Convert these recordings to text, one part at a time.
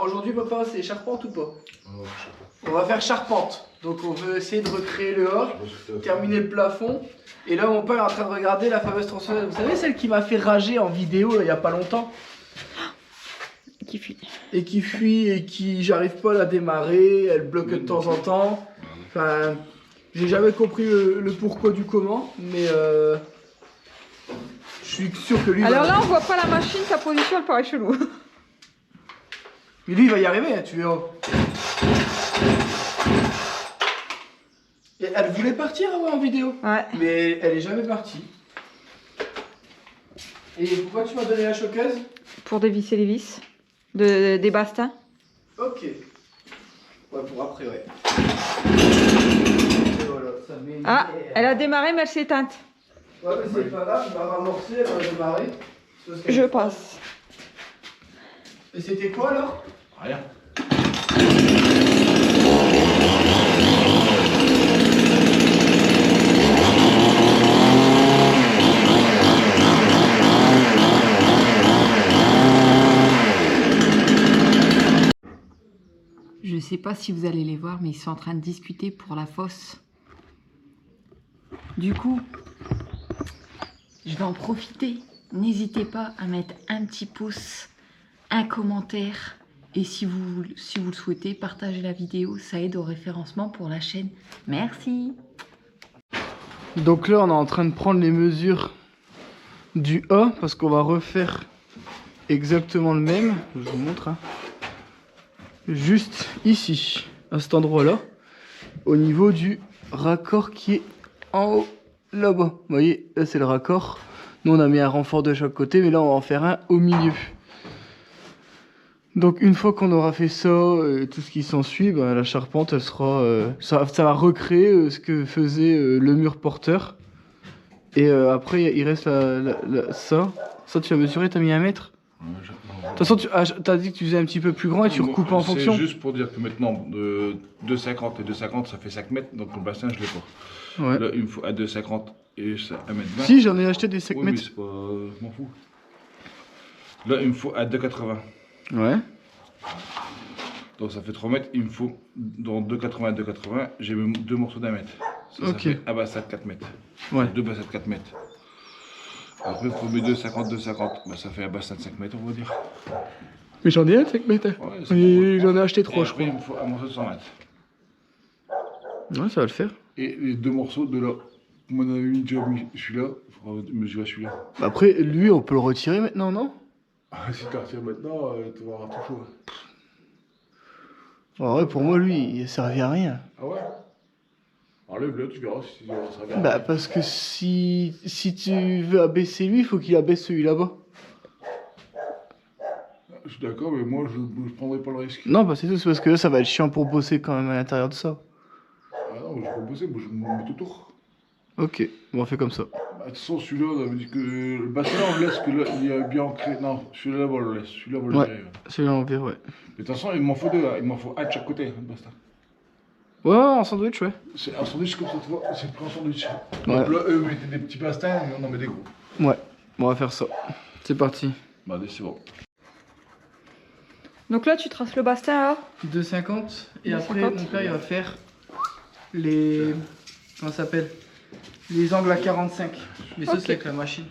aujourd'hui, papa, c'est charpente ou pas? Oh, On va faire charpente. Donc on veut essayer de recréer le A, terminer le plafond. Et là, mon père est en train de regarder la fameuse tronçonneuse. Vous savez, celle qui m'a fait rager en vidéo là, il y a pas longtemps? Qui fuit. Et qui fuit et qui j'arrive pas à la démarrer, elle bloque de temps en temps. Enfin, j'ai jamais compris le pourquoi du comment, mais je suis sûr que lui. Alors là, on voit pas la machine, sa position elle paraît chelou. Mais lui, il va y arriver, hein, tu verras. Et elle voulait partir en vidéo. Ouais. Mais elle est jamais partie. Et pourquoi tu m'as donné la choqueuse? Pour dévisser les vis. Des bastins. Ok. Ouais, pour après, ouais. Et voilà, ça met une Ah, merde. elle a démarré mais elle s'est éteinte. Ouais, mais c'est pas grave, il va ramorcer, elle va démarrer. Je passe. Et c'était quoi alors? Rien. Je sais pas si vous allez les voir, mais ils sont en train de discuter pour la fosse. Du coup, je vais en profiter. N'hésitez pas à mettre un petit pouce, un commentaire. Et si vous le souhaitez, partagez la vidéo. Ça aide au référencement pour la chaîne. Merci. Donc là, on est en train de prendre les mesures du A parce qu'on va refaire exactement le même. Je vous montre. Hein. Juste ici, à cet endroit-là, au niveau du raccord qui est en haut, là-bas. Vous voyez, là c'est le raccord. Nous, on a mis un renfort de chaque côté, mais là, on va en faire un au milieu. Donc, une fois qu'on aura fait ça, et tout ce qui s'ensuit, bah, la charpente, elle sera, ça va recréer ce que faisait le mur porteur. Et après, il reste ça. Ça, tu as mesuré, tu as mis 1 mètre. De toute façon, tu as dit que tu faisais un petit peu plus grand et tu recoupes en fonction. C'est juste pour dire que maintenant, de 2,50 et 2,50, ça fait 5 mètres, donc le bassin, je l'ai pas. Ouais. Là, il me faut à 2,50 et 1,20 m. Si, j'en ai acheté des 5 oui, mètres. mais c'est pas... je m'en fous. Là, il me faut à 2,80. Ouais. Donc ça fait 3 mètres, il me faut dans 2,80 et 2,80, j'ai mis 2 morceaux d'1 mètre. Ça, Ok. ça fait un bassin de 4 mètres. Ouais. 2 bassins de 4 mètres. Après, il faut mettre 2,50, 2,50. Bah, ça fait un bassin de 5 mètres, on va dire. Mais j'en ai un 5 mètres. Ouais, c'est Et bon. j'en ai acheté Et 3, je après, crois. il me faut un morceau de 100 mètres. Ouais, ça va le faire. Et les 2 morceaux de là, comme on avait mis déjà mis celui-là, il faudra mesurer celui-là. Après, lui, on peut le retirer maintenant, non? Ah, si tu retires maintenant, tu vas avoir tout chaud. Ouais, pour moi, lui, il servait à rien. Ah ouais? Enlève-le, tu verras si ça va bien. Bah, parce que si tu veux abaisser lui, il faut qu'il abaisse celui là-bas. Je suis d'accord, mais moi, je prendrai pas le risque. Non, bah, c'est tout, c'est parce que là, ça va être chiant pour bosser quand même à l'intérieur de ça. Ah non, je vais pas bosser, moi, je me mets tout autour. Ok, bon, on fait comme ça. Bah, de toute façon, celui-là, on avait dit que le bassin, on le laisse, que là, il est bien ancré. Non, celui-là, on le laisse. Celui-là, on va le Ouais, gérer. celui-là, on verra, ouais. De toute façon, il m'en faut 2, hein. Il m'en faut un de chaque côté, le bassin. Ouais, en sandwich, ouais. C'est un sandwich comme ça, tu vois, c'est pris en sandwich. Ouais. Donc là, eux mettaient des petits bastins, mais on en met des gros. Ouais, bon, on va faire ça. C'est parti. Bah, allez, c'est bon. Donc là, tu traces le bastin alors? 2,50 et 2,50. après, mon père, il va faire les... Comment ça s'appelle? Les angles à 45. Mais ça, Ok. c'est avec la machine.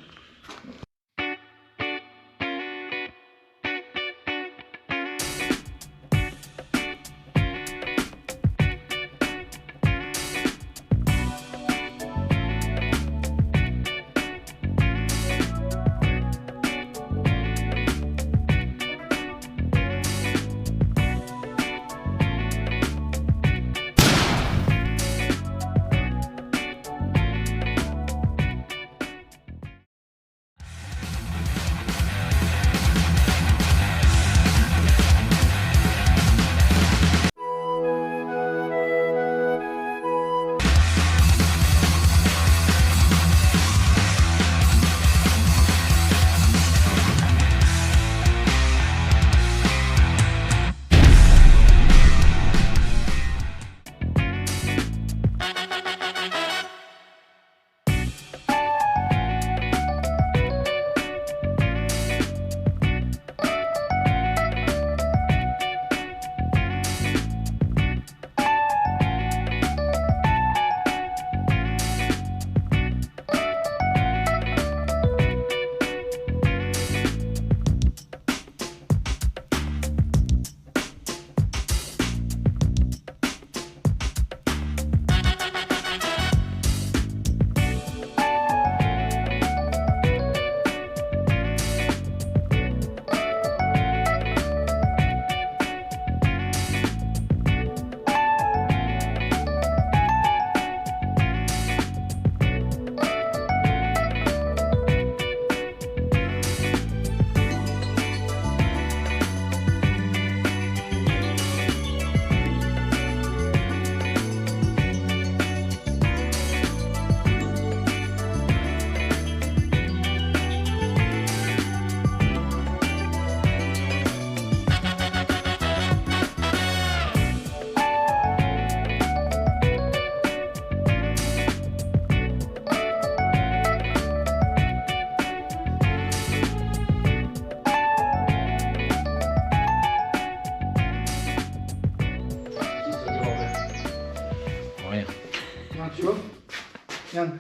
Regarde,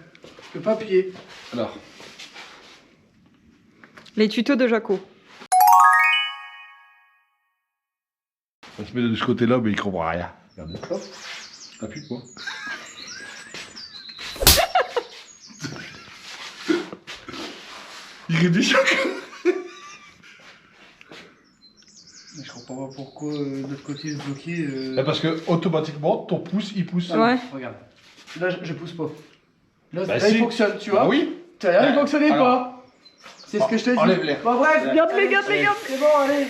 le papier. Alors. Les tutos de Jaco. Ça se met de ce côté-là, mais il comprend rien. Regardez. Hop. Appuie quoi. Il rit des chocs. Je comprends pas pourquoi de l'autre côté est bloqué. Parce que automatiquement, ton pouce, il pousse. Ouais. Regarde. Là, je pousse pas. Là, Bah là, si. il fonctionne, tu vois. Ah oui. Tout à l'heure, il fonctionnait Alors. pas. C'est ce que je te dis. Enlève l'air. Bon, bref. Garde-les, garde-les. C'est bon, allez.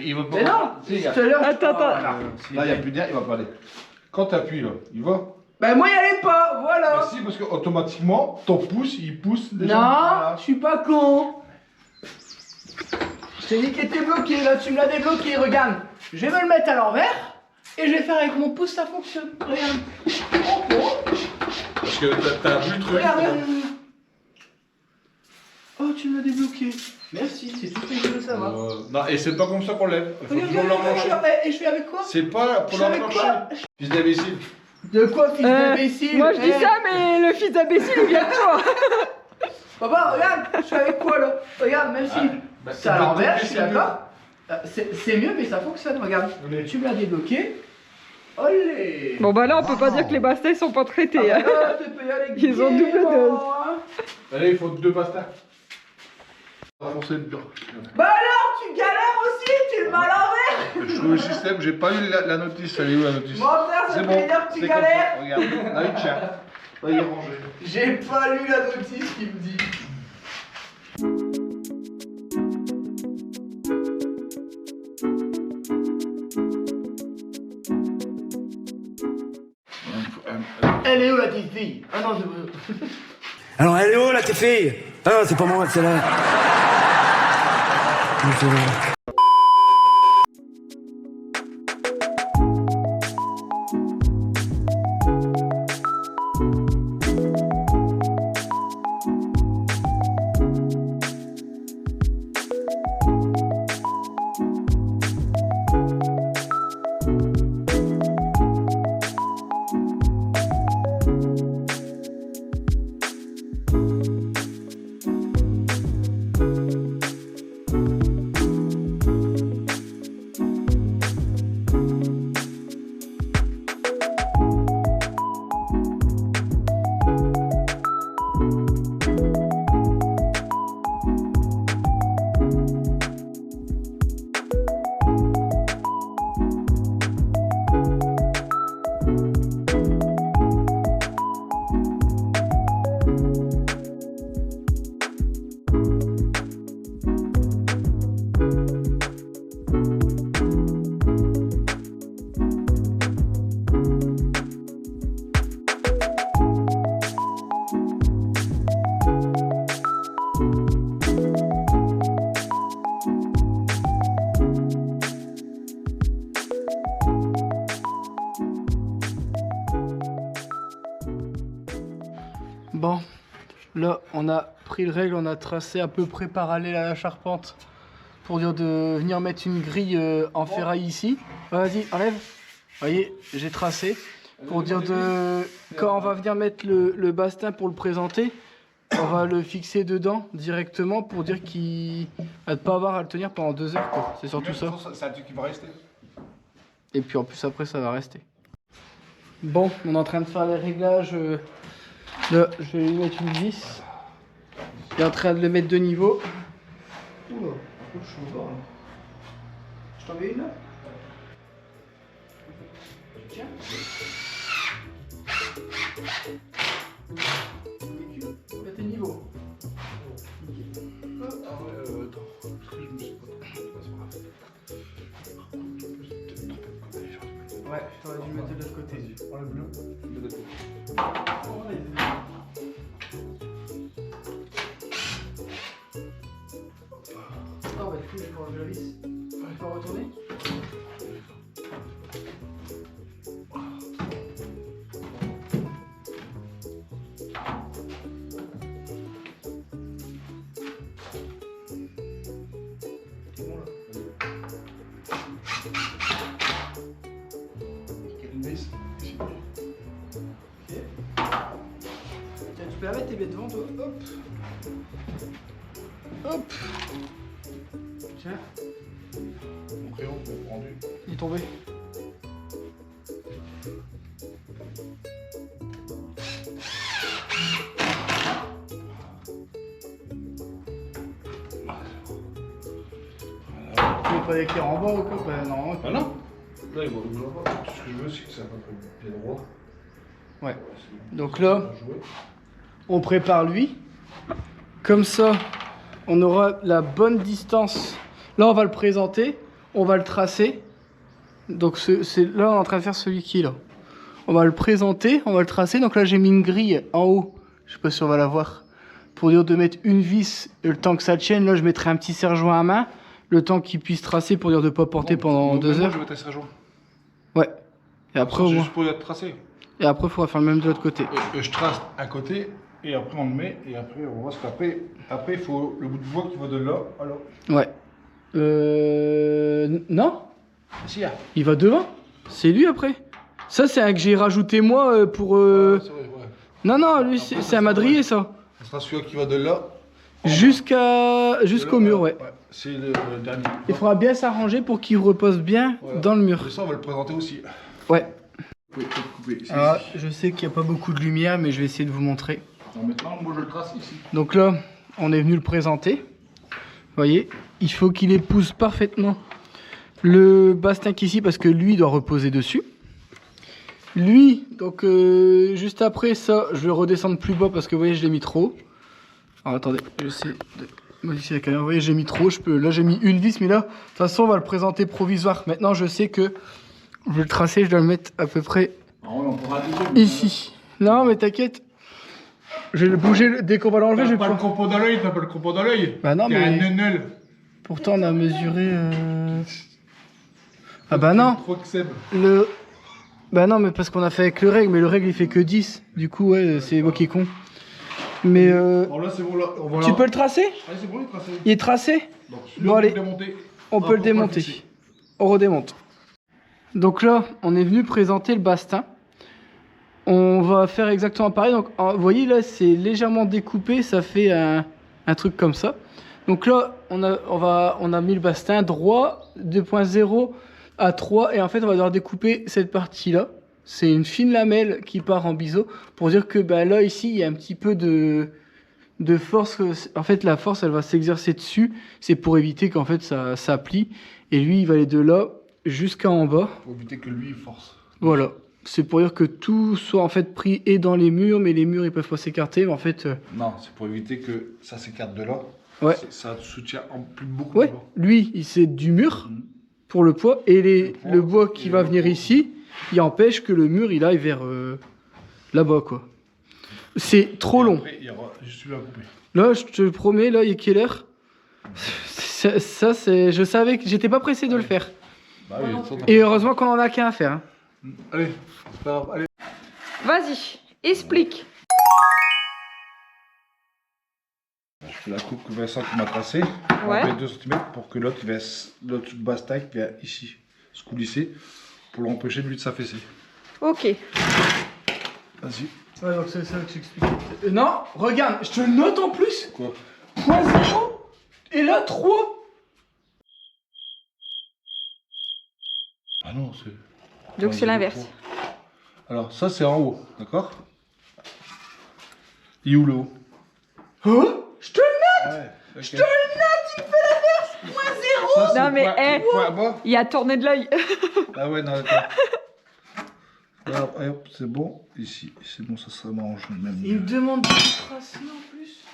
Il veut pas. Mais non. Si, Tout à l'heure. Attends, Voilà. Là, il n'y a plus d'air, il va pas aller. Quand tu appuies, là, il va. Bah, moi, il allait pas. Voilà. Bah si, parce que automatiquement, ton pouce, il pousse déjà. Non, Voilà. je suis pas con. Je t'ai dit qu'il était bloqué, là tu me l'as débloqué, regarde. Je vais me le mettre à l'envers et je vais faire avec mon pouce, ça fonctionne. Regarde. Parce que t'as vu le truc. Regarde, regarde. Oh, tu me l'as débloqué. Merci, c'est tout ce que je veux savoir. Non, et c'est pas comme ça qu'on lève. Il faut Regarde, toujours regarde, l'enclencher. regarde, et je fais avec quoi? C'est pas pour Je fais avec l'enclencher. quoi? Fils d'imbécile. De quoi, fils d'imbécile? Moi je dis Eh, ça, mais le fils d'imbécile il vient de toi. Papa, regarde, je fais avec quoi là? Regarde, même si Bah, c'est à l'envers, je suis d'accord. C'est mieux, mais ça fonctionne, regarde. Allez. Tu me l'as débloqué. Olé! Bon bah là on peut pas dire que les bastais sont pas traités. Hein. Ah, tu peux y aller Ils ont double gaiement, dose. hein. Allez, il faut 2 pastas. On va foncer dedans. Bah alors, tu galères aussi, tu le mets à l'envers! Je trouve le système, j'ai pas eu la notice. Elle est où la notice? Menteur, ça C'est veut bon. dire que tu c'est comme ça. galères! Regarde, là il tient. Là il est rangé. J'ai pas lu la notice qui me dit. Elle est où la petite fille? Ah non, je... Alors, elle est où là, tes filles? Ah, c'est pas moi, c'est là. C'est là. Bon, là on a pris le règle, on a tracé à peu près parallèle à la charpente pour dire de venir mettre une grille en ferraille ici. Vas-y, enlève. Vous voyez, j'ai tracé pour dire de quand on va venir mettre le bastin pour le présenter, on va le fixer dedans directement pour dire qu'il va pas avoir à le tenir pendant 2 heures quoi. C'est surtout ça. C'est un truc qui va rester. Et puis en plus après ça va rester. Bon, on est en train de faire les réglages. Là, je vais lui mettre une vis. Il est en train de le mettre de niveau. Oula, je suis au bord là. Je t'en mets une là? Tiens. Là t'es niveau. Hop. Attends, parce que je me suis pas. Ouais, j'aurais dû mettre de l'autre côté. Enlève le. De l'autre côté. Oh bah du coup je vais prendre la vis. Tu peux retourner? C'est bon là. Une vis. Ici. Ok. la mettre et mettre devant toi. Hop. Hop. Tiens. Mon crayon, rendu. Il est tombé. Tu veux pas l'écrire en bas ou quoi? Bah non. Ah non. Là, il va pas. Tout ce que je veux, c'est que ça va bien droit. Ouais. Donc là, on prépare lui. Comme ça, on aura la bonne distance. Là, on va le présenter. On va le tracer. Donc là, on est en train de faire celui qui est là. On va le présenter, on va le tracer. Donc là, j'ai mis une grille en haut. Je sais pas si on va la voir. Pour dire de mettre une vis, le temps que ça tienne. Là, je mettrai un petit serre-joint à main. Le temps qu'il puisse tracer pour dire de ne pas porter pendant 2 heures. Je vais mettre un serre-joint. Ouais. Et après, au moins. Juste pour être tracé. Et après, il faudra faire le même de l'autre côté. Et je trace un côté, et après on le met, et après on voit ce qu'après. Après, il faut le bout de bois qui va de là à là. Ouais. Non. Si, là. Il va devant. C'est lui après. Ça, c'est un que j'ai rajouté moi pour. C'est vrai, ouais. Non, non, lui, c'est un madrier ça. Ce sera celui qui va de là. Jusqu'au mur, ouais. C'est le dernier. Il faudra bien s'arranger pour qu'il repose bien Voilà. dans le mur. Et ça, on va le présenter aussi. Ouais. Vous pouvez peut-être couper ici. Alors, je sais qu'il n'y a pas beaucoup de lumière, mais je vais essayer de vous montrer. Alors maintenant, moi je le trace ici. Donc là, on est venu le présenter. Vous voyez, il faut qu'il épouse parfaitement le basting ici parce que lui doit reposer dessus. Lui, donc juste après ça, je vais redescendre plus bas parce que vous voyez, je l'ai mis trop haut. Alors attendez, j'essaie de modifier la caméra. Vous voyez, j'ai mis trop haut. Là, j'ai mis une vis, mais là, de toute façon, on va le présenter provisoire. Maintenant, je sais que je vais le tracer, je dois le mettre à peu près ici. Non, mais t'inquiète. Je vais le bouger dès qu'on va l'enlever. Je vais pas le compo dans l'œil, t'as pas le compo dans l'œil. Bah non, T'es mais. un neunel. Pourtant, on a mesuré. Ah bah non. Trop que Seb. Bah non, mais parce qu'on a fait avec le règle, mais le règle il fait que 10. Du coup, ouais, c'est moi qui est con. Mais Bon, là, c'est bon, là. On va tu peux le tracer? Ah, c'est bon, il est tracé. Il est tracé? Donc, Bon, allez. On Ah, peut le démonter. On redémonte. Donc là, on est venu présenter le bastin. On va faire exactement pareil. Donc, vous voyez là, c'est légèrement découpé. Ça fait un truc comme ça. Donc là, on a mis le bastin droit 2.0 à 3. Et en fait, on va devoir découper cette partie-là. C'est une fine lamelle qui part en biseau. Pour dire que bah, là, ici, il y a un petit peu de force. En fait, la force, elle va s'exercer dessus. C'est pour éviter qu'en fait, ça plie. Et lui, il va aller de là jusqu'à en bas. Pour éviter que lui, il force. Voilà. C'est pour dire que tout soit en fait pris et dans les murs, mais les murs, ils peuvent pas s'écarter. Mais en fait... Non, c'est pour éviter que ça s'écarte de là. Ouais. Ça soutient en plus beaucoup. Ouais. Lui, c'est du mur pour le poids. Et le bois qui va venir ici, il empêche que le mur, il aille vers là-bas, quoi. C'est trop long. Après, il y aura juste celui-là à couper. Là, je te promets, là, il est quelle heure? Ça, c'est... Je savais que j'étais pas pressé de le faire. Bah oui, Et heureusement qu'on en a qu'un à faire. Hein. Allez, c'est pas grave, allez. Vas-y, explique. Je fais la coupe que Vincent m'a tracée. Ouais. On met 2 cm pour que l'autre bastin qui vient ici se coulisser pour l'empêcher de lui de s'affaisser. Ok. Vas-y. Ouais, donc c'est ça que j'explique. Non, regarde, je te le note en plus. Quoi? 0.0 et là 3. Ah non, c'est... Donc c'est l'inverse. Alors ça c'est en haut, d'accord? Il est où le haut? Hein? Je te le note. Ouais, okay. Je te le note, il fait l'inverse. 0.0. Ça, c'est Non, mais, le point bas. Il a tourné de l'œil. Ah ouais, non, d'accord. Alors, hop, c'est bon. Ici, c'est bon, ça m'arrange même. Il me demande de tracer en plus.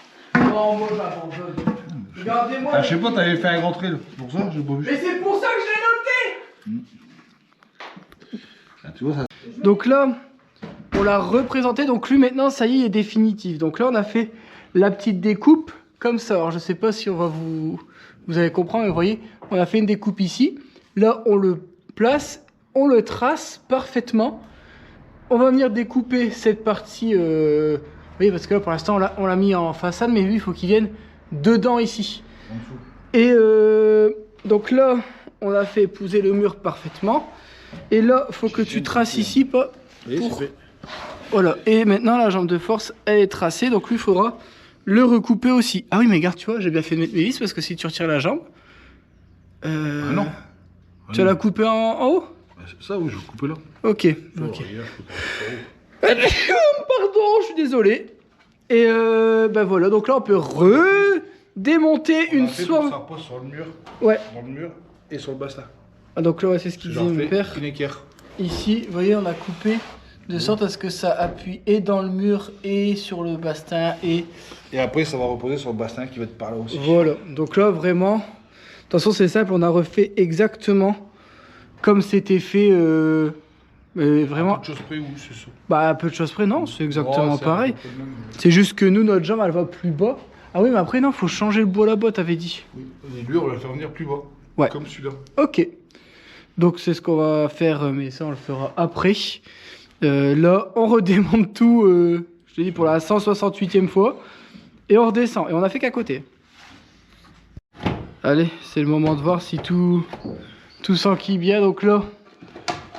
Non, moi j'abandonne. Regardez-moi. Ah, je sais pas, t'avais fait un grand trait, c'est pour ça, j'ai pas vu. Mais c'est pour ça que je l'ai noté. Ah, tu vois ça. Donc là, on l'a représenté. Donc lui maintenant, ça y est, il est définitif. Donc là, on a fait la petite découpe comme ça. Alors je sais pas si on va vous allez comprendre, mais vous voyez, on a fait une découpe ici. Là, on le place, on le trace parfaitement. On va venir découper cette partie. Oui, parce que là, pour l'instant, on l'a mis en façade, mais lui, il faut qu'il vienne dedans ici. Et donc là, on a fait épouser le mur parfaitement. Et là, il faut que tu traces ici, pas Oui, pour Voilà, et maintenant la jambe de force, elle est tracée, donc lui, il faudra le recouper aussi. Ah oui, mais regarde, tu vois, j'ai bien fait de mettre mes vis, parce que si tu retires la jambe... Ah non. Tu vas la couper en haut? Ça, oui, je vais couper là. Ok. Pardon, je suis désolé. Et ben voilà, donc là, on peut redémonter une soie. Ça repose sur le mur. Ouais. Dans le mur et sur le bassin. Ah, donc là, ouais, c'est ce qu'il disait mon père. Une équerre. Ici, vous voyez, on a coupé de sorte à ce que ça appuie et dans le mur et sur le bastin et... Et après, ça va reposer sur le bassin qui va être par là aussi. Voilà, donc là, vraiment... Attention, c'est simple, on a refait exactement comme c'était fait... vraiment... Un peu de choses près ou c'est ça? Bah, à peu de choses près, non, c'est exactement Oh, c'est pareil. un peu le même. C'est juste que nous, notre jambe, elle va plus bas. Ah oui, mais après, non, faut changer le bois là-bas, t'avais dit. Oui. Et lui, on va le faire venir plus bas. Ouais. Comme celui-là. Ok. Donc, c'est ce qu'on va faire, mais ça, on le fera après. Là, on redémonte tout, je te dis, pour la 168e fois. Et on redescend. Et on a fait qu'à côté. Allez, c'est le moment de voir si tout s'enquille bien. Donc là,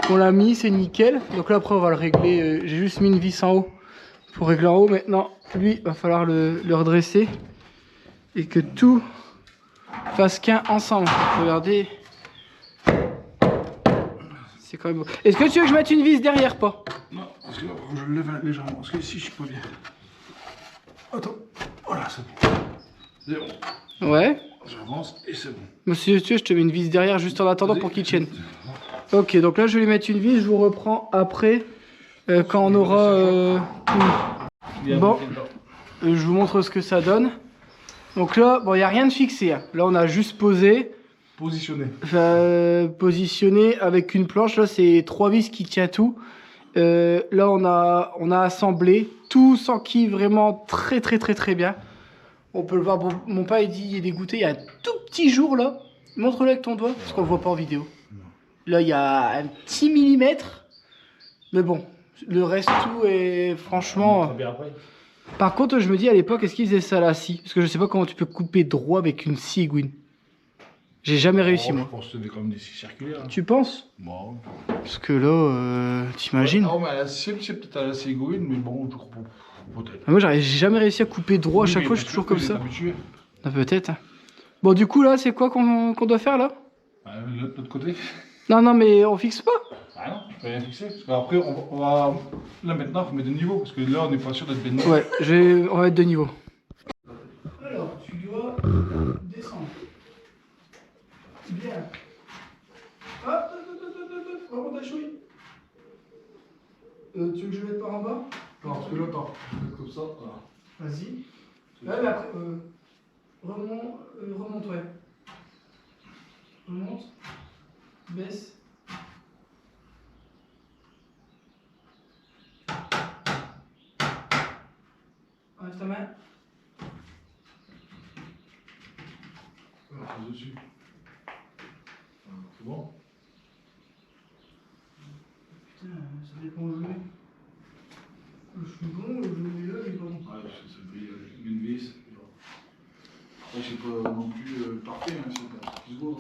on l'a mis, c'est nickel. Donc là, après, on va le régler. J'ai juste mis une vis en haut pour régler en haut. Maintenant, lui, va falloir le redresser. Et que tout fasse qu'un ensemble. Regardez. C'est quand même beau. Est-ce que tu veux que je mette une vis derrière, pas? Non, parce que là, je le lève légèrement. Parce que ici, je suis pas bien. Attends. Voilà, c'est bon. C'est bon. Ouais. J'avance et c'est bon. Monsieur, tu veux, je te mets une vis derrière juste en attendant pour qu'il tienne. Ok, donc là, je vais lui mettre une vis. Je vous reprends après quand on aura... Bon, je vous montre ce que ça donne. Donc là, bon, il n'y a rien de fixé. Hein. Là, on a juste posé. Positionné. Positionné avec une planche. Là, c'est 3 vis qui tient tout. Là, on a assemblé. Tout s'enquille vraiment très bien. On peut le voir. Bon, mon père, il dit il est dégoûté. Il y a un tout petit jour là. Montre-le avec ton doigt, parce qu'on le voit pas en vidéo. Là, il y a un petit millimètre. Mais bon, le reste, tout est franchement... Par contre, je me dis à l'époque, est-ce qu'ils faisaient ça à la scie? Parce que je sais pas comment tu peux couper droit avec une scie aiguine. J'ai jamais réussi, moi. Je pense que c'était comme des scies circulaires. Hein. Tu penses? Bon. Parce que là, t'imagines? Non, mais c'est peut-être à la scie aiguine, mais bon, je crois pas. Peut-être. Moi, j'ai jamais réussi à couper droit à chaque fois, je suis toujours comme ça. Ah, peut-être. Hein. Bon, du coup, là, c'est quoi qu'on doit faire, là? L'autre côté. Non, mais on fixe pas. Ah non, je peux rien fixer. Parce qu'après, on va... Là, maintenant, il faut mettre de niveau. Parce que là, on n'est pas sûr d'être bien de niveau. Ouais, on va être de niveau. Alors, tu dois descendre. Bien. Hop, vraiment ta chouille. Tu veux que je mette par en bas? Non, parce que là, attends, je vais mettre comme ça. Voilà. Vas-y. Ouais, mais après, remonte, ouais. Remonte. Baisse. Enlève ta main. Voilà, dessus. C'est bon? Putain, ça dépend où je mets. Je suis bon, je mets là, il est pas bon. Ouais, parce que ça brille avec une vis. Après, c'est pas non plus parfait, hein, c'est pas ce qui se voit.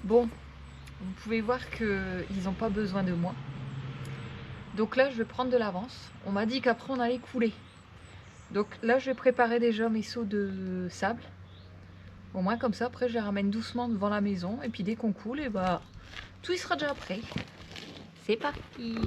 Bon, vous pouvez voir qu'ils n'ont pas besoin de moi. Donc là, je vais prendre de l'avance. On m'a dit qu'après, on allait couler. Donc là, je vais préparer déjà mes seaux de sable. Au moins, comme ça, après, je les ramène doucement devant la maison. Et puis, dès qu'on coule, et bah, tout y sera déjà prêt. C'est parti!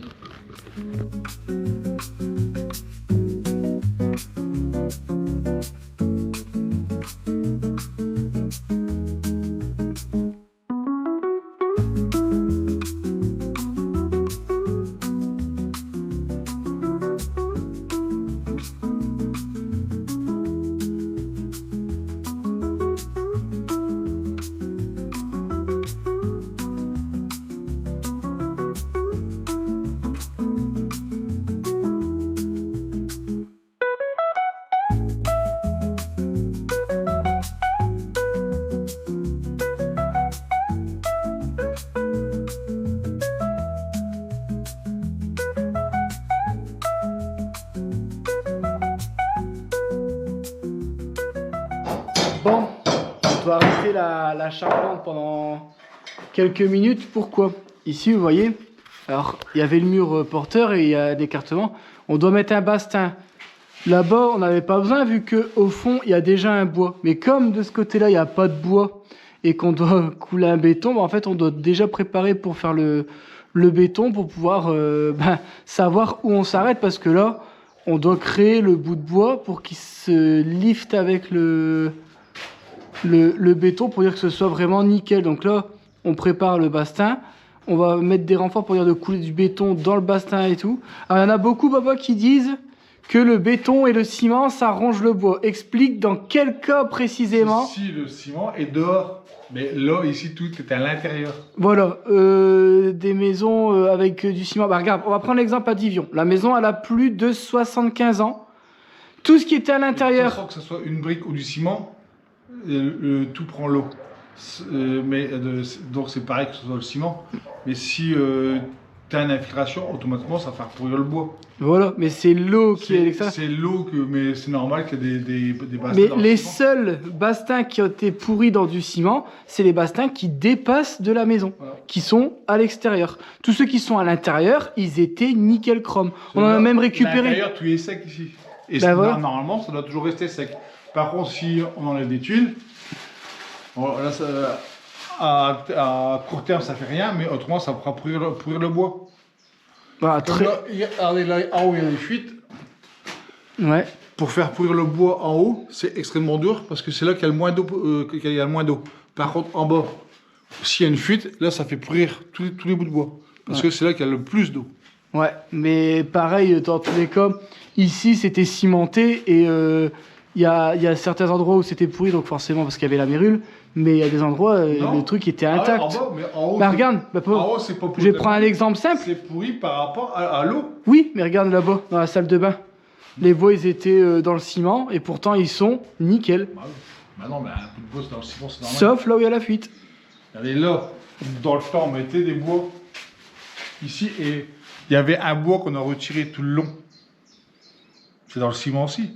doit arrêter la charpente pendant quelques minutes. Pourquoi? Ici, vous voyez, alors il y avait le mur porteur et il y a l'écartement. On doit mettre un bastin. Là-bas, on n'avait pas besoin vu qu'au fond, il y a déjà un bois. Mais comme de ce côté-là, il n'y a pas de bois et qu'on doit couler un béton, bah, en fait, on doit déjà préparer pour faire le béton pour pouvoir savoir où on s'arrête. Parce que là, on doit créer le bout de bois pour qu'il se lifte avec le béton pour dire que ce soit vraiment nickel. Donc là, on prépare le bastin. On va mettre des renforts pour dire de couler du béton dans le bastin et tout. Alors, il y en a beaucoup, papa, qui disent que le béton et le ciment, ça ronge le bois. Explique dans quel cas précisément. Si le ciment est dehors, mais là, ici, tout est à l'intérieur. Voilà, des maisons avec du ciment. Bah regarde, on va prendre l'exemple à Divion. La maison, elle a plus de 75 ans. Tout ce qui était à l'intérieur. Que ce soit une brique ou du ciment, tout prend l'eau. Donc c'est pareil que ce soit le ciment. Mais si tu as une infiltration, automatiquement, ça va faire pourrir le bois. Voilà, mais c'est l'eau qui est ça. C'est l'eau, mais c'est normal qu'il y ait des bastins. Mais dans les le ciment. seuls bastins qui ont été pourris dans du ciment, c'est les bastins qui dépassent de la maison, Voilà. qui sont à l'extérieur. Tous ceux qui sont à l'intérieur, ils étaient nickel chrome. On en a même récupéré. L'intérieur, tout est sec ici. Et Voilà. normalement, ça doit toujours rester sec. Par contre, si on enlève des tuiles, là, à court terme, ça fait rien, mais autrement, ça fera pourrir le bois. Voilà, Comme là, regardez, là, en haut, il y a des fuites. Ouais. Pour faire pourrir le bois en haut, c'est extrêmement dur parce que c'est là qu'il y a le moins d'eau. Par contre, en bas, s'il y a une fuite, là, ça fait pourrir tous les bouts de bois. Parce que c'est là qu'il y a le plus d'eau. Ouais, mais pareil, dans tous les cas, ici, c'était cimenté et il y a certains endroits où c'était pourri, donc forcément parce qu'il y avait la mérule, mais il y a des endroits, le truc était intact. En bas, mais en haut, Bah regarde, en haut, c'est pas pourri. je vais prendre un exemple simple. C'est pourri par rapport à l'eau. Oui, mais regarde là-bas, dans la salle de bain. Les bois, ils étaient dans le ciment et pourtant, ils sont nickel. Bah, oui. Bah non, mais un coup de bois, c'est dans le ciment, c'est normal. Sauf là où il y a la fuite. Regardez là, dans le temps, on mettait des bois ici et il y avait un bois qu'on a retiré tout le long. C'est dans le ciment aussi.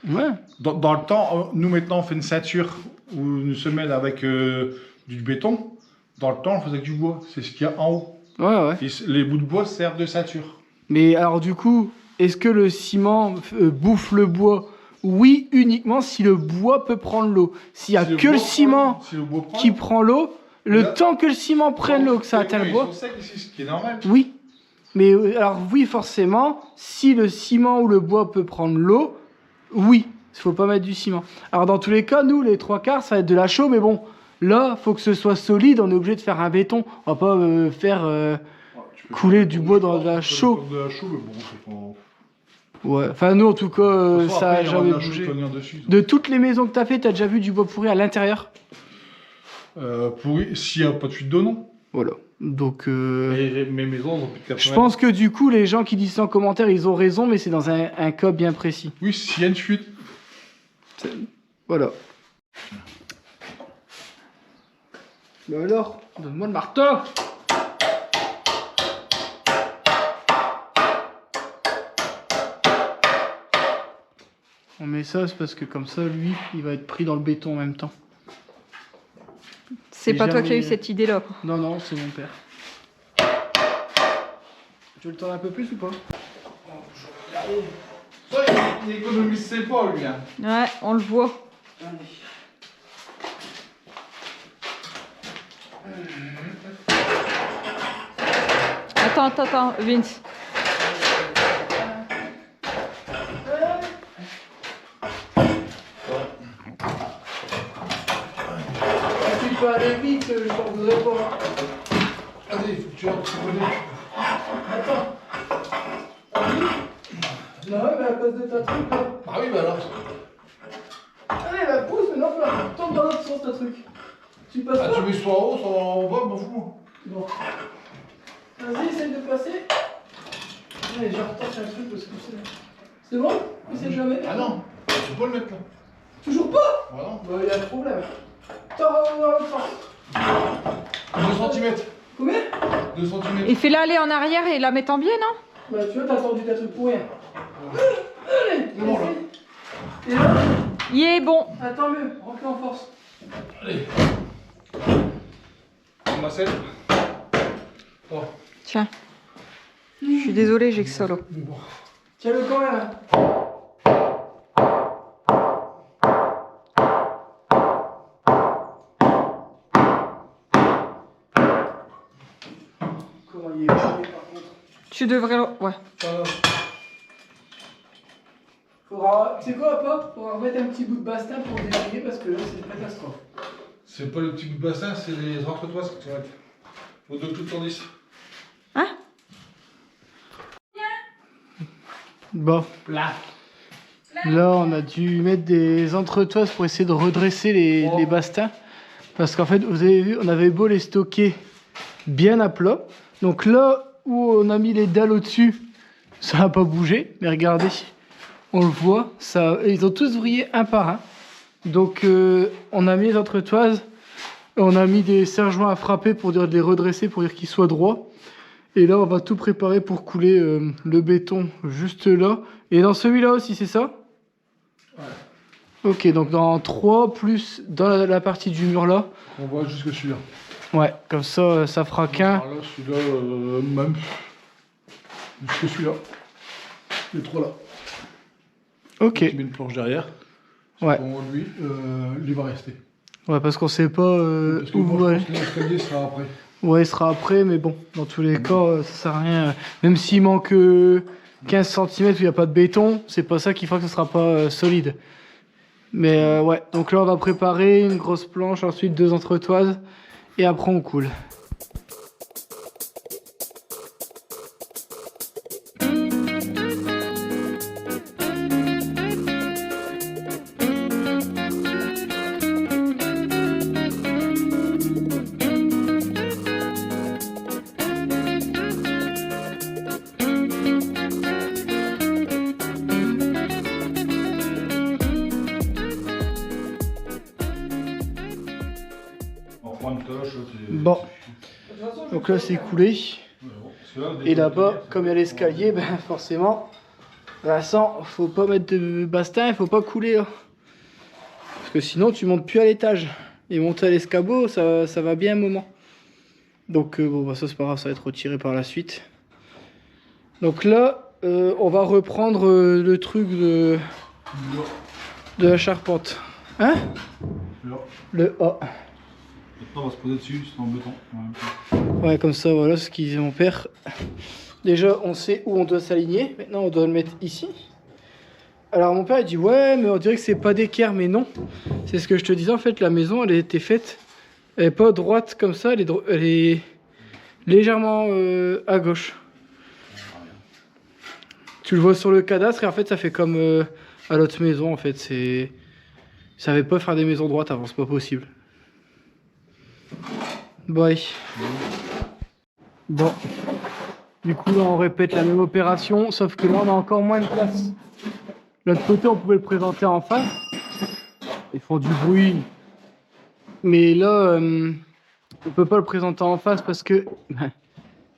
Ouais. Dans le temps, nous maintenant on fait une ceinture ou une semelle avec du béton. Dans le temps, on faisait que du bois. C'est ce qu'il y a en haut. Ouais. Et les bouts de bois servent de ceinture. Mais alors du coup, est-ce que le ciment bouffe le bois? Oui, uniquement si le bois peut prendre l'eau. S'il n'y a que le ciment qui prend l'eau, le temps que le ciment prenne l'eau, que ça atteint le bois. Ils sont secs ici, ce qui est normal. Oui. Mais alors oui, forcément, si le ciment ou le bois peut prendre l'eau, oui, il faut pas mettre du ciment. Alors dans tous les cas, nous, les 3/4, ça va être de la chaux, mais bon, là, faut que ce soit solide, on est obligé de faire un béton. On va pas faire couler du bois dans de la chaux. De la chaux, mais bon, c'est pas... Ouais, enfin nous en tout cas, ça a jamais bougé. De toutes les maisons que t'as fait, t'as déjà vu du bois pourri à l'intérieur? Pourri, s'il n'y a pas de fuite d'eau, non. Voilà, donc... Mes maisons ont plus de 80. Je pense que du coup, les gens qui disent ça en commentaire, ils ont raison, mais c'est dans un cas bien précis. Oui, s'il y a une fuite. Voilà. Bah alors, donne-moi le marteau. On met ça, c'est parce que comme ça, lui, il va être pris dans le béton en même temps. C'est pas toi jamais- qui as eu cette idée-là. Non, non, c'est mon père. Tu veux le tendre un peu plus ou pas? Ça, il économise ses pas, lui. Hein. Ouais, on le voit. Attends, Vince. Si tu peux aller vite, je t'en voudrais pas. Allez, il faut que tu rentres. Attends. Non, mais à cause de ta truc là. Ah oui, bah alors. Allez, bah pousse, mais non, là, tombe dans l'autre sens ta truc. Tu passes Ah, pas? tu mets soit en haut, soit en bas, m'en fous. Bon. Vas-y, essaye de passer. Allez, je retente un truc parce que c'est bon? Essaye jamais. Ah non, tu peux pas le mettre là. Toujours pas? Ah non. Bah, il y a un problème. Attends, dans l'autre sens. 2 cm. Combien? 2 cm. Et fais-la aller en arrière et la mettre en biais, non? Bah, tu vois, t'as attendu ta truc pour rien. Allez, C'est bon, là. essaye. Et là, Il est bon. attends mieux, rentre en force. Allez. Ma selle. Oh. Tiens. Je suis désolée, j'ai que ça là. Bon. Tiens-le quand même. Comment il est par contre. Tu devrais le... Ouais. Faudra, tu sais quoi, papa? Faudra remettre un petit bout de bastin pour délier parce que là c'est une catastrophe. C'est pas le petit bout de bassin, c'est les entretoises que tu vas mettre. Faut deux tout en 10. Hein? Bon. Là, on a dû mettre des entretoises pour essayer de redresser les bastins. Parce qu'en fait, vous avez vu, on avait beau les stocker bien à plat. Donc là où on a mis les dalles au-dessus, ça n'a pas bougé. Mais regardez, on le voit, ça, ils ont tous vrillé un par un. Donc on a mis les entretoises, on a mis des serre-joints à frapper pour dire de les redresser, pour dire qu'ils soient droits. Et là, on va tout préparer pour couler le béton juste là. Et dans celui-là aussi, c'est ça? Ouais. Ok, donc dans 3 plus dans la partie du mur là. On voit jusque celui-là. Ouais, comme ça, ça fera qu'un. Alors là, celui-là, même. Jusque celui-là. Les trois là. Ok. Tu mets une planche derrière. Ouais. Pour lui, il va rester. Ouais, parce qu'on sait pas Parce que où moi, vous je allez. pense que l'escalier sera après. Ouais, il sera après, mais bon, dans tous les cas, ça sert à rien. Même s'il manque 15 cm où il n'y a pas de béton, c'est pas ça qui fera que ce sera pas solide. Mais ouais, donc là on va préparer une grosse planche, ensuite 2 entretoises, et après on coule. Bon, donc là c'est coulé. Et là-bas, comme il y a l'escalier, ben forcément, Vincent, faut pas mettre de bastin, il faut pas couler là. Parce que sinon tu montes plus à l'étage. Et monter à l'escabeau, ça va bien un moment. Donc bon, bah, ça c'est pas grave, ça va être retiré par la suite. Donc là, on va reprendre le truc de la charpente. Hein? Le A. Maintenant, on va se poser dessus, c'est en béton. Ouais, comme ça, voilà ce qu'ils vont faire. Déjà, on sait où on doit s'aligner. Maintenant, on doit le mettre ici. Alors, mon père, il dit, ouais, mais on dirait que c'est pas d'équerre. Mais non, c'est ce que je te disais. En fait, la maison, elle a été faite. Elle est pas droite comme ça. Elle est légèrement à gauche. Tu le vois sur le cadastre. Et en fait, ça fait comme à l'autre maison. En fait, c'est... Ça savait pas faire des maisons droites avant. C'est pas possible. Bye. Bon. Du coup, là, on répète la même opération, sauf que là, on a encore moins de place. De l'autre côté, on pouvait le présenter en face. Ils font du bruit. Mais là, on peut pas le présenter en face parce que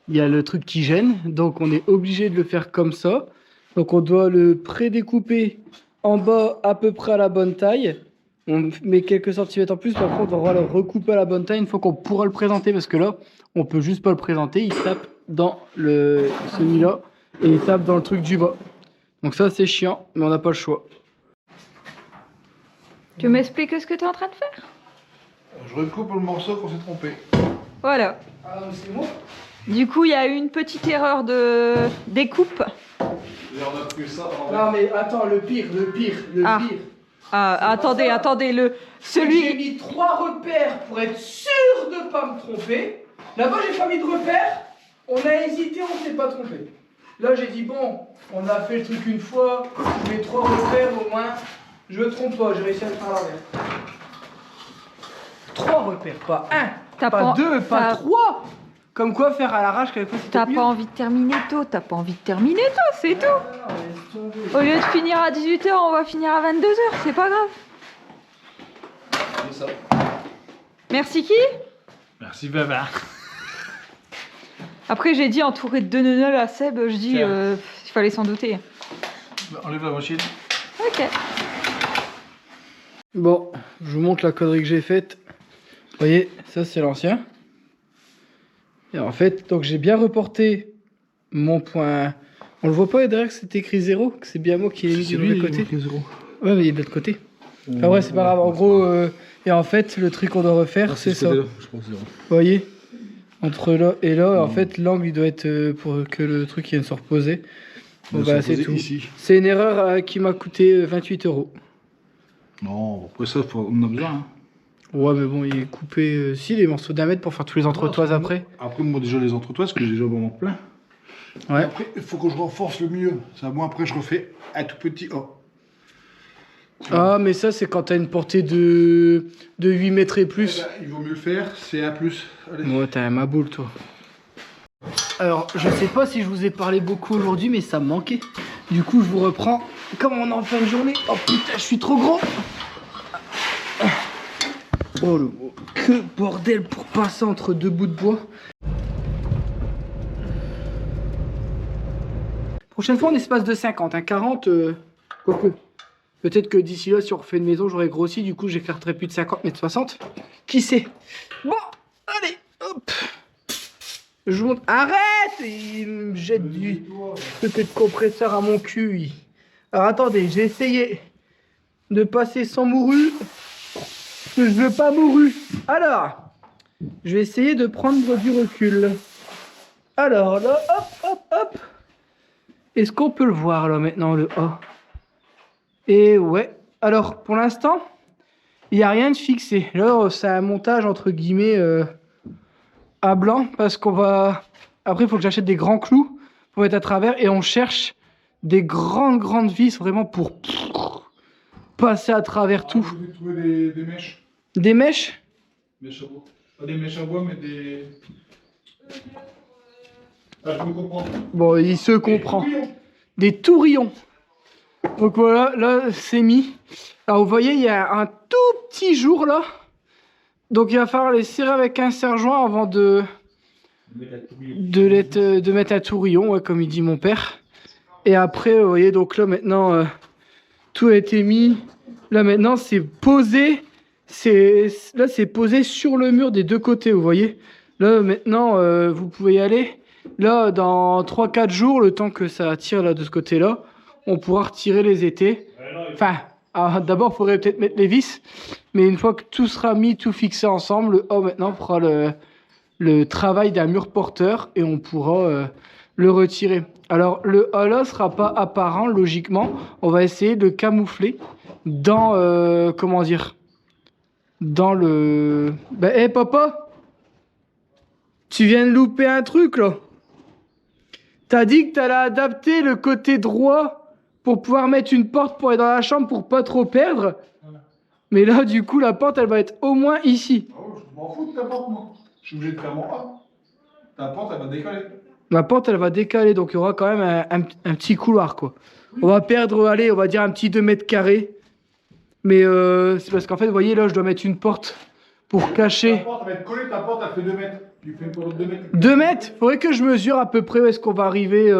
il y a le truc qui gêne. Donc, on est obligé de le faire comme ça. Donc, on doit le prédécouper en bas à peu près à la bonne taille. On met quelques centimètres en plus, par contre on va le recouper à la bonne taille une fois qu'on pourra le présenter, parce que là on peut juste pas le présenter, il tape dans celui-là et il tape dans le truc du bas. Donc ça c'est chiant, mais on n'a pas le choix. Tu m'expliques ce que tu es en train de faire? Je recoupe le morceau qu'on s'est trompé. Voilà. Ah non, c'est bon. Du coup, il y a eu une petite erreur de découpe. Et on a pris ça en Non mais attends, le pire. Ah. Ah, attendez, J'ai mis 3 repères pour être sûr de pas me tromper. Là-bas j'ai pas mis de repères. On a hésité, on s'est pas trompé. Là j'ai dit bon, on a fait le truc une fois, je mets 3 repères au moins. Je me trompe pas, j'ai réussi à le faire à l'envers. 3 repères, pas 1, pas 2, pas 3. Comme quoi faire à l'arrache quelquefois c'est T'as mieux. pas envie de terminer tôt, c'est tout. Non, laisse tomber. Au lieu de finir à 18h, on va finir à 22h, c'est pas grave. C'est ça. Merci qui? Merci, Baba. Après, j'ai dit entouré de 2 neuneuls à Seb, je dis Tiens. il fallait s'en douter. Enlève la machine. Ok. Bon, je vous montre la connerie que j'ai faite. Vous voyez, ça c'est l'ancien. Et en fait, donc j'ai bien reporté mon point. On le voit pas derrière que c'est écrit 0, que c'est bien moi qui l'ai mis du mauvais côté. Ouais, mais il est de l'autre côté. Ah ouais, c'est pas grave. En gros, et en fait, le truc qu'on doit refaire, c'est ça. Vous voyez, entre là et là, en fait, l'angle il doit être pour que le truc vienne se reposer. Bon, bah, c'est tout. C'est une erreur qui m'a coûté 28 €. Non, après ça, on en a besoin. Hein. Ouais, mais bon, il est coupé. Si, les morceaux d'un mètre pour faire tous les entretoises après. Après, moi, déjà, les entretoises, parce que j'ai déjà vraiment plein. Ouais. Et après, il faut que je renforce le milieu. Ça, moi, après, je refais un tout petit A. Ah, mais ça, c'est quand t'as une portée de 8 mètres et plus. Eh ben, il vaut mieux le faire, c'est A+. Allez. Ouais, t'as un maboule, toi. Alors, je sais pas si je vous ai parlé beaucoup aujourd'hui, mais ça me manquait. Du coup, je vous reprends. Comme on est en fin de journée. Oh putain, je suis trop gros. Oh le que bordel pour passer entre deux bouts de bois. Prochaine fois, on espace de 50. 40, quoique. Peut-être que d'ici là, si on refait une maison, j'aurais grossi. Du coup, j'écarterai plus de 50 mais de 60. Qui sait? Bon, allez, hop. Je monte. Arrête! Il me jette du peut-être compresseur à mon cul. Alors attendez, j'ai essayé de passer sans mouru. Je veux pas mouru. Alors, je vais essayer de prendre du recul. Alors là, hop, hop, hop. Est-ce qu'on peut le voir là maintenant, le A? Et ouais. Alors, pour l'instant, il n'y a rien de fixé. Là, c'est un montage entre guillemets à blanc parce qu'on va. Après, il faut que j'achète des grands clous pour mettre à travers et on cherche des grandes vis vraiment pour passer à travers tout. Je vais trouver des mèches. Des mèches? Mèches à bois. Pas des mèches à bois, mais des. Ah, je me comprends. Bon, il se comprend. Des tourillons. Donc voilà, là c'est mis. Alors vous voyez, il y a un tout petit jour là. Donc il va falloir les serrer avec un serre-joint avant de mettre un tourillon, ouais, comme il dit mon père. Et après, vous voyez, donc là maintenant, tout a été mis. Là maintenant, c'est posé. Là, c'est posé sur le mur des deux côtés, vous voyez. Là maintenant, vous pouvez y aller. Là, dans 3-4 jours, le temps que ça tire là de ce côté-là, on pourra retirer les étais. Enfin, d'abord, il faudrait peut-être mettre les vis. Mais une fois que tout sera mis, tout fixé ensemble, le A maintenant fera le travail d'un mur porteur et on pourra le retirer. Alors, le A là sera pas apparent, logiquement. On va essayer de le camoufler dans, comment dire, dans le... Ben, hé, papa, tu viens de louper un truc, là. T'as dit que t'allais adapter le côté droit pour pouvoir mettre une porte pour aller dans la chambre pour pas trop perdre. Mais là, du coup, la porte, elle va être au moins ici. Oh, je m'en fous de ta porte, moi. Je suis obligé de faire mon A. Ta porte, elle va décoller. La porte, elle va décaler, donc il y aura quand même un petit couloir, quoi. On va perdre, allez, on va dire un petit 2 mètres carrés. Mais c'est parce qu'en fait, vous voyez, là, je dois mettre une porte pour cacher. Ta porte, elle va être collée, ta porte, elle fait 2 mètres. Tu fais une porte de 2 mètres. 2 mètres? Faudrait que je mesure à peu près où est-ce qu'on va arriver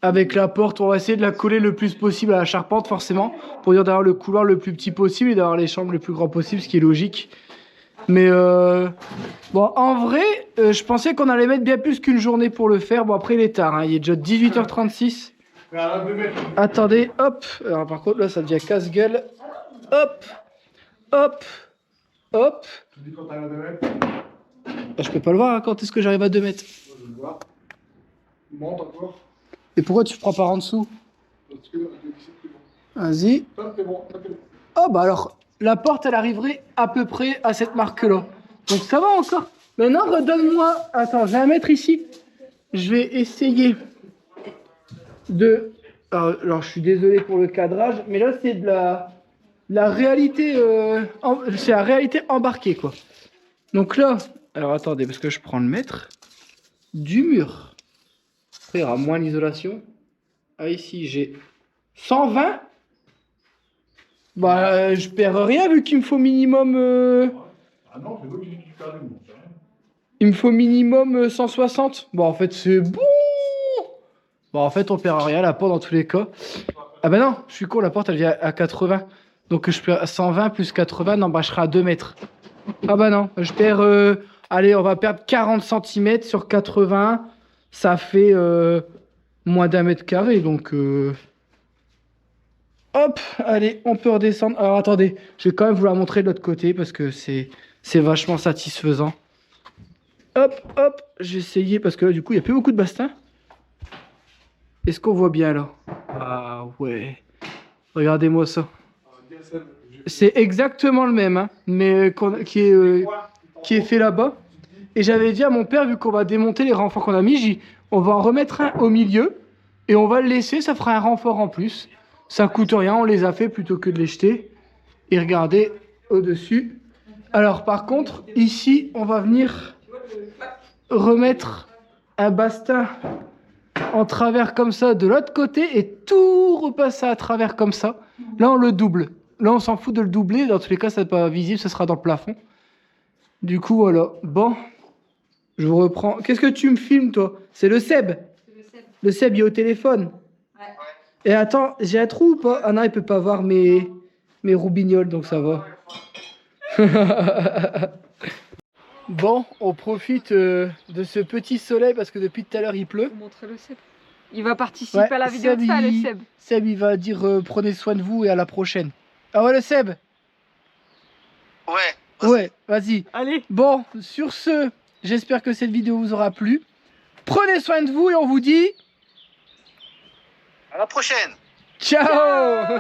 avec la porte. On va essayer de la coller le plus possible à la charpente, forcément, pour dire d'avoir le couloir le plus petit possible et d'avoir les chambres le plus grand possible, ce qui est logique. Mais bon, en vrai, je pensais qu'on allait mettre bien plus qu'une journée pour le faire. Bon, après, il est tard, hein. Il est déjà 18h36. Attendez, hop. Alors, par contre, là, ça devient casse-gueule. Hop, hop, hop. Tu dis quand t'arrives à 2 mètres. Je peux pas le voir, hein, quand est-ce que j'arrive à 2 mètres. Je vais le voir. Monte encore. Et pourquoi tu prends par en dessous? Parce que c'est bon. Vas-y. Ça, c'est bon. Ça, c'est bon. Oh, bah alors, la porte, elle arriverait à peu près à cette marque-là. Donc, ça va encore. Maintenant, redonne-moi... Attends, j'ai un mètre ici. Je vais essayer de... Alors, je suis désolé pour le cadrage, mais là, c'est de la réalité... C'est la réalité embarquée, quoi. Donc là... Alors, attendez, parce que je prends le mètre du mur. Après, il y aura moins d'isolation. Ah, ici, j'ai 120. Bah, je perds rien vu qu'il me faut minimum... Ah non, c'est toi qui perds du monde. Il me faut minimum 160. Bon, en fait, c'est bon. Bon, en fait, on perd rien, la porte dans tous les cas. Ah bah non, je suis con, la porte, elle vient à 80. Donc je perds 120 plus 80, non, bah je serai à 2 mètres. Ah bah non, je perds... allez, on va perdre 40 cm sur 80. Ça fait moins d'1 mètre carré, donc... Hop, allez, on peut redescendre. Alors attendez, je vais quand même vous la montrer de l'autre côté parce que c'est vachement satisfaisant. Hop, hop, j'ai essayé parce que là, du coup, il n'y a plus beaucoup de bastins. Est-ce qu'on voit bien là? Ah ouais, regardez-moi ça. C'est exactement le même, hein, mais qui est fait là-bas. Et j'avais dit à mon père, vu qu'on va démonter les renforts qu'on a mis, on va en remettre un au milieu et on va le laisser, ça fera un renfort en plus. Ça coûte rien, on les a fait plutôt que de les jeter. Et regardez au-dessus. Alors par contre, ici, on va venir remettre un bastin en travers comme ça de l'autre côté et tout repasser à travers comme ça. Là, on le double. Là, on s'en fout de le doubler. Dans tous les cas, ça n'est pas visible, ce sera dans le plafond. Du coup, voilà. Bon, je vous reprends. Qu'est-ce que tu me filmes, toi? C'est le Seb. Le Seb, il est au téléphone. Ouais. Et attends, j'ai un trou ou pas? Ah non, il peut pas voir mes roubignoles, donc ça va. Bon, on profite de ce petit soleil parce que depuis tout à l'heure, il pleut. Faut montrer le Seb. Il va participer à la vidéo de ça, le Seb. Seb, il va dire prenez soin de vous et à la prochaine. Ah ouais, le Seb? Ouais. Ouais, vas-y. Allez. Bon, sur ce, j'espère que cette vidéo vous aura plu. Prenez soin de vous et on vous dit... À la prochaine. Ciao.